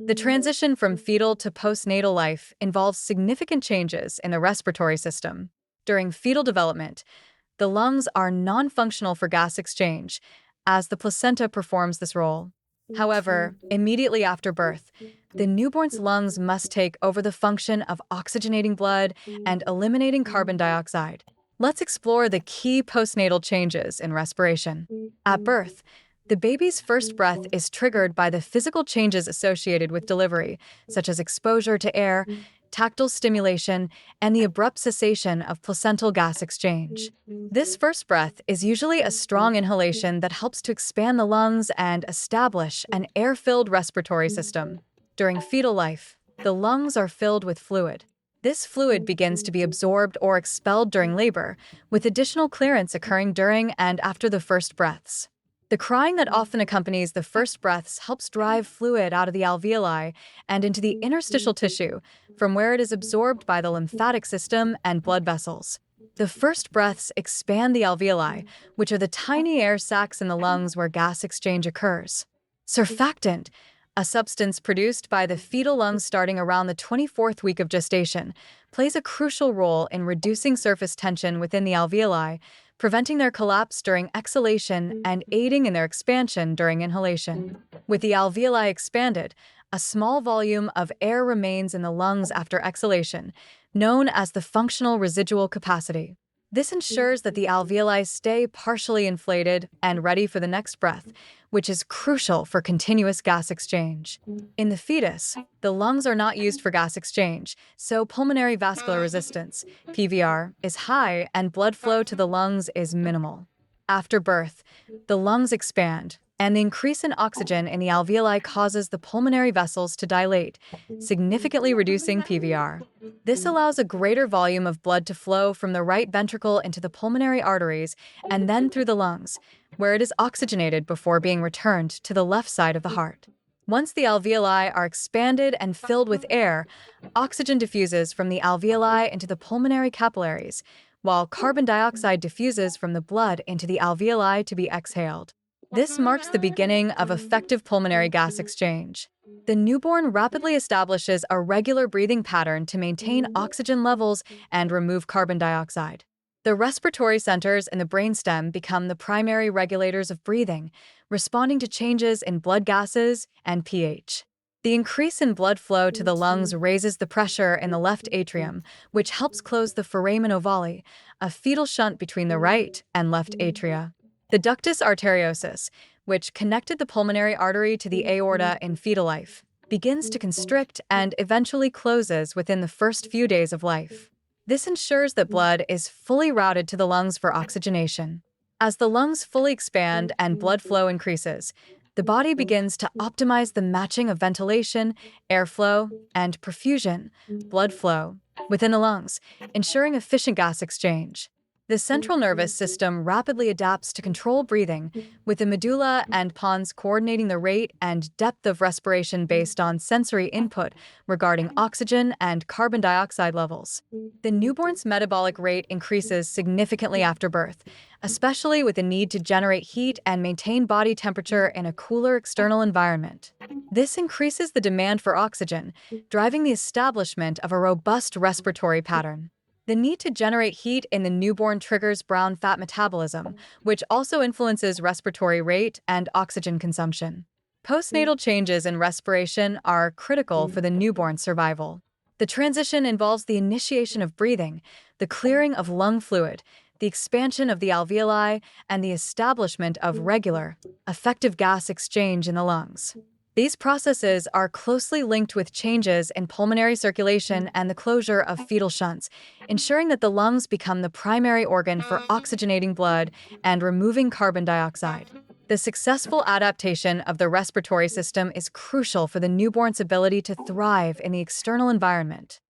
The transition from fetal to postnatal life involves significant changes in the respiratory system. During fetal development, the lungs are non-functional for gas exchange, as the placenta performs this role. However, immediately after birth, the newborn's lungs must take over the function of oxygenating blood and eliminating carbon dioxide. Let's explore the key postnatal changes in respiration. At birth, the baby's first breath is triggered by the physical changes associated with delivery, such as exposure to air, tactile stimulation, and the abrupt cessation of placental gas exchange. This first breath is usually a strong inhalation that helps to expand the lungs and establish an air-filled respiratory system. During fetal life, the lungs are filled with fluid. This fluid begins to be absorbed or expelled during labor, with additional clearance occurring during and after the first breaths. The crying that often accompanies the first breaths helps drive fluid out of the alveoli and into the interstitial tissue, from where it is absorbed by the lymphatic system and blood vessels. The first breaths expand the alveoli, which are the tiny air sacs in the lungs where gas exchange occurs. Surfactant, a substance produced by the fetal lungs starting around the 24th week of gestation, plays a crucial role in reducing surface tension within the alveoli, preventing their collapse during exhalation and aiding in their expansion during inhalation. With the alveoli expanded, a small volume of air remains in the lungs after exhalation, known as the functional residual capacity. This ensures that the alveoli stay partially inflated and ready for the next breath, which is crucial for continuous gas exchange. In the fetus, the lungs are not used for gas exchange, so pulmonary vascular resistance, PVR, is high and blood flow to the lungs is minimal. After birth, the lungs expand, and the increase in oxygen in the alveoli causes the pulmonary vessels to dilate, significantly reducing PVR. This allows a greater volume of blood to flow from the right ventricle into the pulmonary arteries and then through the lungs, where it is oxygenated before being returned to the left side of the heart. Once the alveoli are expanded and filled with air, oxygen diffuses from the alveoli into the pulmonary capillaries, while carbon dioxide diffuses from the blood into the alveoli to be exhaled. This marks the beginning of effective pulmonary gas exchange. The newborn rapidly establishes a regular breathing pattern to maintain oxygen levels and remove carbon dioxide. The respiratory centers in the brainstem become the primary regulators of breathing, responding to changes in blood gases and pH. The increase in blood flow to the lungs raises the pressure in the left atrium, which helps close the foramen ovale, a fetal shunt between the right and left atria. The ductus arteriosus, which connected the pulmonary artery to the aorta in fetal life, begins to constrict and eventually closes within the first few days of life. This ensures that blood is fully routed to the lungs for oxygenation. As the lungs fully expand and blood flow increases, the body begins to optimize the matching of ventilation, airflow, and perfusion, blood flow, within the lungs, ensuring efficient gas exchange. The central nervous system rapidly adapts to control breathing, with the medulla and pons coordinating the rate and depth of respiration based on sensory input regarding oxygen and carbon dioxide levels. The newborn's metabolic rate increases significantly after birth, especially with the need to generate heat and maintain body temperature in a cooler external environment. This increases the demand for oxygen, driving the establishment of a robust respiratory pattern. The need to generate heat in the newborn triggers brown fat metabolism, which also influences respiratory rate and oxygen consumption. Postnatal changes in respiration are critical for the newborn's survival. The transition involves the initiation of breathing, the clearing of lung fluid, the expansion of the alveoli, and the establishment of regular, effective gas exchange in the lungs. These processes are closely linked with changes in pulmonary circulation and the closure of fetal shunts, ensuring that the lungs become the primary organ for oxygenating blood and removing carbon dioxide. The successful adaptation of the respiratory system is crucial for the newborn's ability to thrive in the external environment.